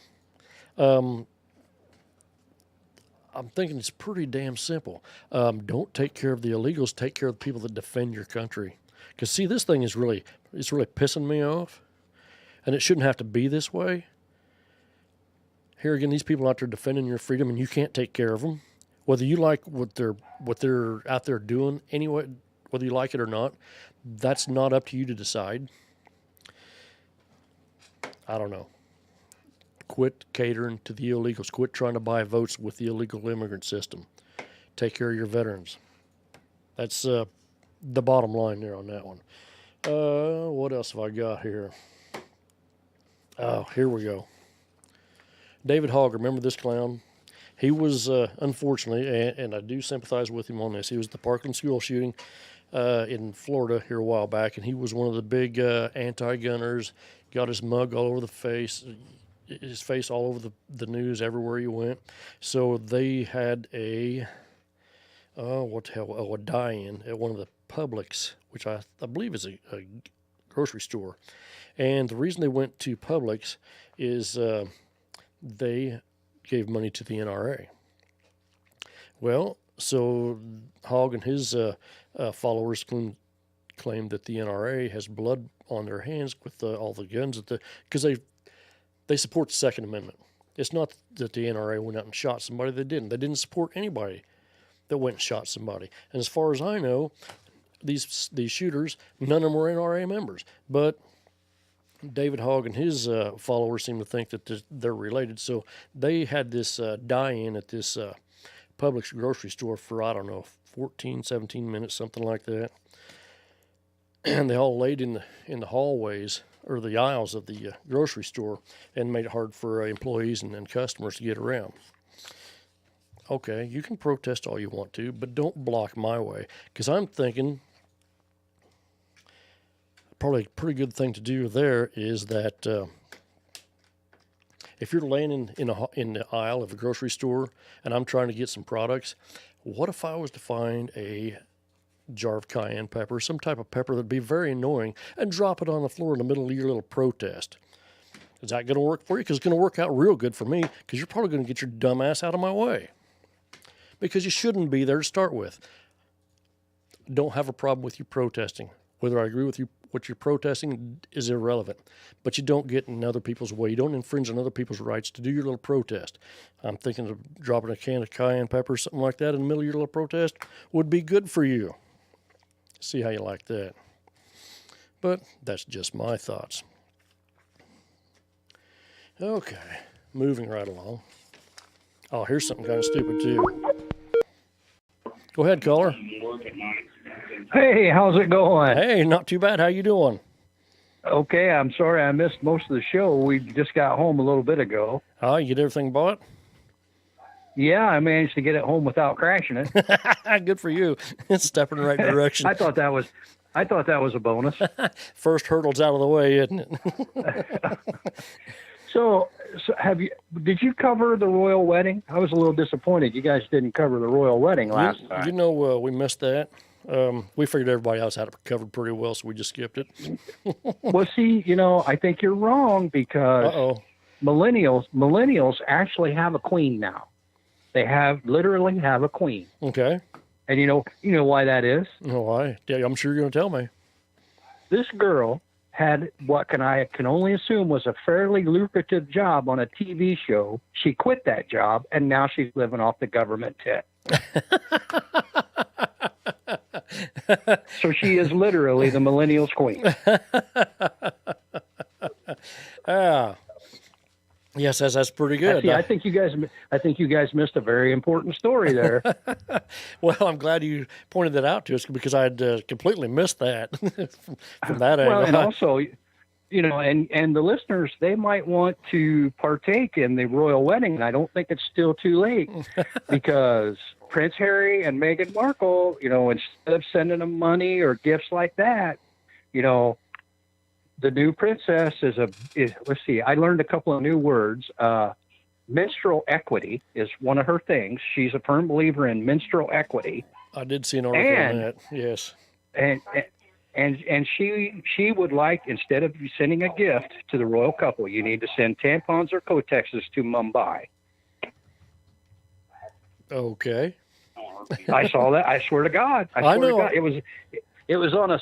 I'm thinking it's pretty damn simple. Don't take care of the illegals. Take care of the people that defend your country. Because, see, this thing is really pissing me off. And it shouldn't have to be this way. Here again, these people out there defending your freedom, and you can't take care of them. Whether you like what they're out there doing anyway, whether you like it or not, that's not up to you to decide. I don't know. Quit catering to the illegals. Quit trying to buy votes with the illegal immigrant system. Take care of your veterans. That's the bottom line there on that one. What else have I got here? Oh, here we go. David Hogg, remember this clown? He was, unfortunately, and I do sympathize with him on this, he was at the Parkland school shooting in Florida here a while back, and he was one of the big anti-gunners, got his mug all over the face, his face all over the news everywhere he went. So they had a die-in at one of the Publix, which I believe is a grocery store. And the reason they went to Publix is they gave money to the NRA. Well, so Hogg and his followers claim that the NRA has blood on their hands with all the guns because they support the Second Amendment. It's not that the NRA went out and shot somebody. They didn't. They didn't support anybody that went and shot somebody. And as far as I know, these shooters, none of them were NRA members. But David Hogg and his followers seem to think that they're related. So they had this die-in at this Publix grocery store for, 14, 17 minutes, something like that. And they all laid in the hallways or the aisles of the grocery store and made it hard for employees and customers to get around. Okay, you can protest all you want to, but don't block my way. Because I'm thinking probably a pretty good thing to do there is that if you're laying in the aisle of a grocery store and I'm trying to get some products, what if I was to find a jar of cayenne pepper, some type of pepper that'd be very annoying, and drop it on the floor in the middle of your little protest? Is that going to work for you? Because it's going to work out real good for me, because you're probably going to get your dumb ass out of my way. Because you shouldn't be there to start with. Don't have a problem with you protesting. Whether I agree with you, what you're protesting is irrelevant. But you don't get in other people's way. You don't infringe on other people's rights to do your little protest. I'm thinking of dropping a can of cayenne pepper or something like that in the middle of your little protest would be good for you. See how you like that. But that's just my thoughts. Okay, moving right along. Oh, here's something kind of stupid too. Go ahead, caller. Hey, how's it going? Hey, not too bad. How you doing? Okay, I'm sorry I missed most of the show. We just got home a little bit ago. Oh, you get everything bought? Yeah, I managed to get it home without crashing it. Good for you. Step in the right direction. I thought that was a bonus. First hurdle's out of the way, isn't it? So did you cover the royal wedding? I was a little disappointed. You guys didn't cover the royal wedding last time. You know, we missed that. We figured everybody else had it covered pretty well, so we just skipped it. Well, see, I think you're wrong because millennials actually have a queen now. They literally have a queen. Okay. And you know why that is? Why? Yeah, I'm sure you're going to tell me. This girl had what I can only assume was a fairly lucrative job on a TV show. She quit that job, and now she's living off the government tip. So she is literally the millennials queen. Yes, that's pretty good. I think you guys missed a very important story there. Well, I'm glad you pointed that out to us because I'd completely missed that from that angle. Well, and also, and the listeners, they might want to partake in the royal wedding. And I don't think it's still too late because Prince Harry and Meghan Markle, instead of sending them money or gifts like that, the new princess is let's see, I learned a couple of new words. menstrual equity is one of her things. She's a firm believer in menstrual equity. I did see an article on that. Yes. And she would like, instead of sending a gift to the royal couple, you need to send tampons or Kotexes to Mumbai. Okay. I saw that. I swear to God. I know. To God. It was on a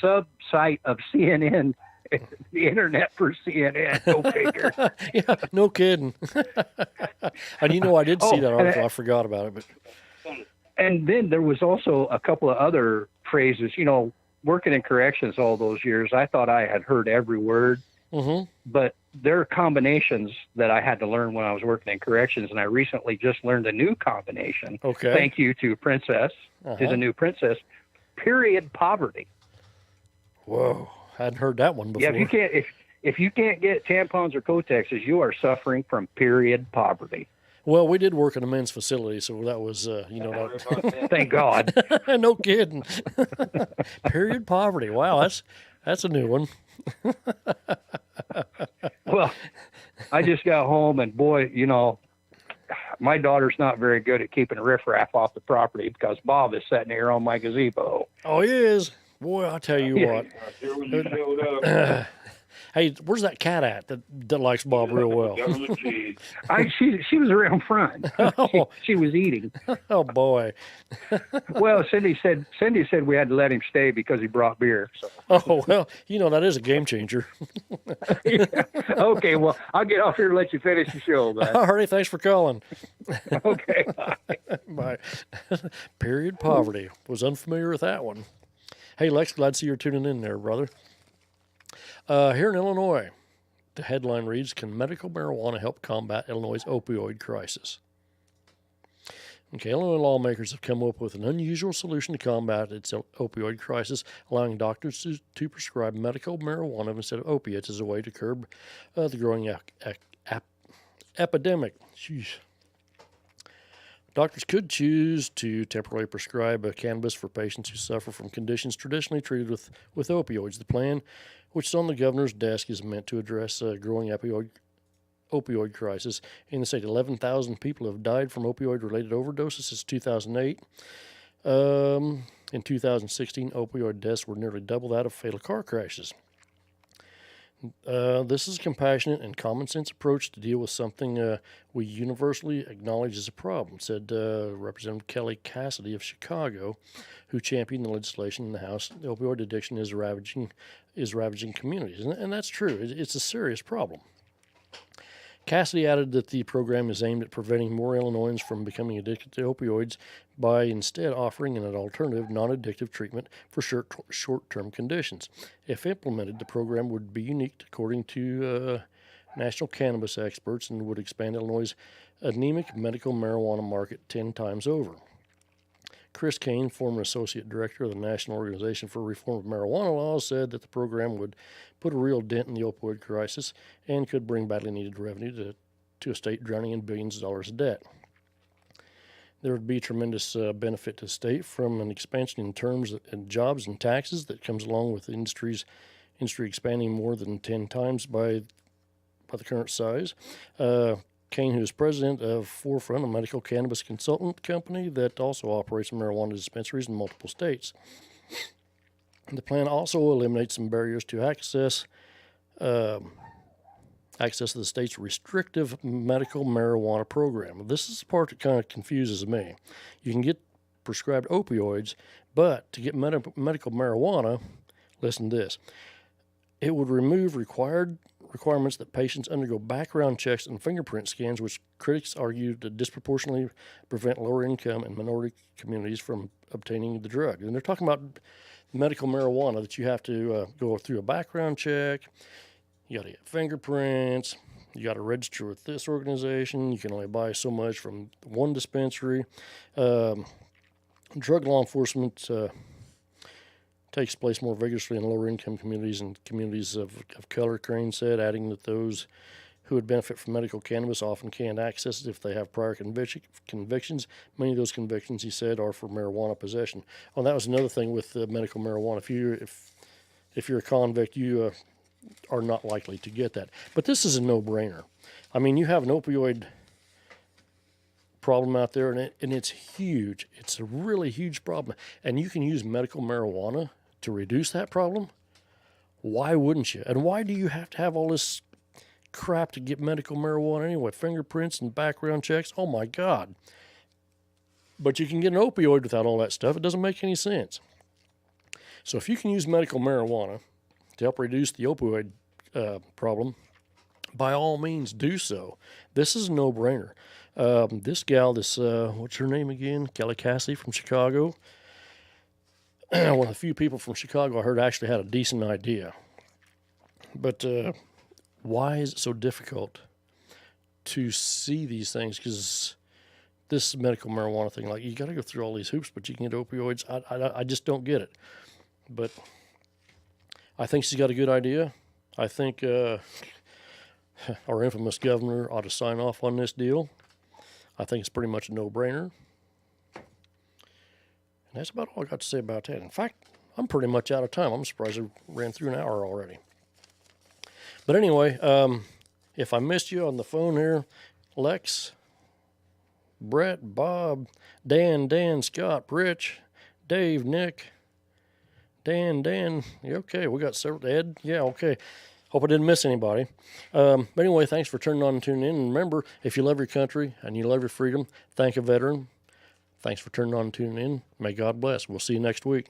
sub site of CNN, the internet for CNN. Go figure. Yeah, no kidding. And I did see that article. I forgot about it, but. And then there was also a couple of other phrases. Working in corrections all those years, I thought I had heard every word. Mm-hmm. But there are combinations that I had to learn when I was working in corrections, and I recently just learned a new combination. Okay. Thank you to Princess, to the new Princess. Period poverty. Whoa, hadn't heard that one before. Yeah, if you can't get tampons or Kotexes, you are suffering from period poverty. Well, we did work in a men's facility, so that was, Thank God. No kidding. Period poverty. Wow, that's a new one. Well, I just got home, and boy, my daughter's not very good at keeping riffraff off the property because Bob is sitting here on my gazebo. Oh, he is. Boy, I'll tell you what. Hey, where's that cat at that likes Bob real well? She was around front. She was eating. Oh boy. Well, Cindy said we had to let him stay because he brought beer. So. Oh well, that is a game changer. Yeah. Okay, well I'll get off here and let you finish the show, man. All right, thanks for calling. Okay. Bye. Period poverty. Was unfamiliar with that one. Hey Lex, glad to see you're tuning in there, brother. Here in Illinois, the headline reads, "Can medical marijuana help combat Illinois' opioid crisis?" Okay, Illinois lawmakers have come up with an unusual solution to combat its opioid crisis, allowing doctors to prescribe medical marijuana instead of opiates as a way to curb the growing epidemic. Jeez. Doctors could choose to temporarily prescribe cannabis for patients who suffer from conditions traditionally treated with opioids. The plan, which is on the governor's desk, is meant to address a growing opioid crisis in the state. 11,000 people have died from opioid-related overdoses since 2008. In 2016, opioid deaths were nearly double that of fatal car crashes. This is a compassionate and common-sense approach to deal with something we universally acknowledge as a problem, said Representative Kelly Cassidy of Chicago, who championed the legislation in the House. The opioid addiction is ravaging communities, and that's true. It's a serious problem. Cassidy added that the program is aimed at preventing more Illinoisans from becoming addicted to opioids by instead offering an alternative, non-addictive treatment for short-term conditions. If implemented, the program would be unique, according to national cannabis experts, and would expand Illinois' anemic medical marijuana market 10 times over. Chris Kane, former associate director of the National Organization for Reform of Marijuana Laws, said that the program would put a real dent in the opioid crisis and could bring badly needed revenue to a state drowning in billions of dollars of debt. There would be tremendous benefit to the state from an expansion in terms of jobs and taxes that comes along with industry expanding more than 10 times by the current size. Kane, who is president of Forefront, a medical cannabis consultant company that also operates marijuana dispensaries in multiple states. The plan also eliminates some barriers to access to the state's restrictive medical marijuana program. This is the part that kind of confuses me. You can get prescribed opioids, but to get medical marijuana, listen to this, it would remove requirements that patients undergo background checks and fingerprint scans, which critics argue to disproportionately prevent lower income and minority communities from obtaining the drug. And they're talking about medical marijuana, that you have to go through a background check, you got to get fingerprints, you got to register with this organization, you can only buy so much from one dispensary. Drug law enforcement takes place more vigorously in lower income communities and communities of color, Crane said, adding that those who would benefit from medical cannabis often can't access it if they have prior convictions. Many of those convictions, he said, are for marijuana possession. Oh, that was another thing with medical marijuana. If you're a convict, you are not likely to get that. But this is a no-brainer. I mean, you have an opioid problem out there, and it's huge. It's a really huge problem. And you can use medical marijuana to reduce that problem. Why wouldn't you? And why do you have to have all this crap to get medical marijuana anyway? Fingerprints and background checks? Oh, my God. But you can get an opioid without all that stuff. It doesn't make any sense. So if you can use medical marijuana to help reduce the opioid problem, by all means do so. This is a no-brainer. This gal, what's her name again? Kelly Cassidy from Chicago. One of the few people from Chicago I heard actually had a decent idea. But why is it so difficult to see these things? Because this medical marijuana thing, like, you got to go through all these hoops, but you can get opioids. I just don't get it. But I think she's got a good idea. I think our infamous governor ought to sign off on this deal. I think it's pretty much a no-brainer. And that's about all I got to say about that. In fact, I'm pretty much out of time. I'm surprised I ran through an hour already. But anyway, if I missed you on the phone here, Lex, Brett, Bob, Dan, Scott, Rich, Dave, Nick, Dan, yeah, okay, we got several, Ed, yeah, okay. Hope I didn't miss anybody. But anyway, thanks for turning on and tuning in. And remember, if you love your country and you love your freedom, thank a veteran. Thanks for turning on and tuning in. May God bless. We'll see you next week.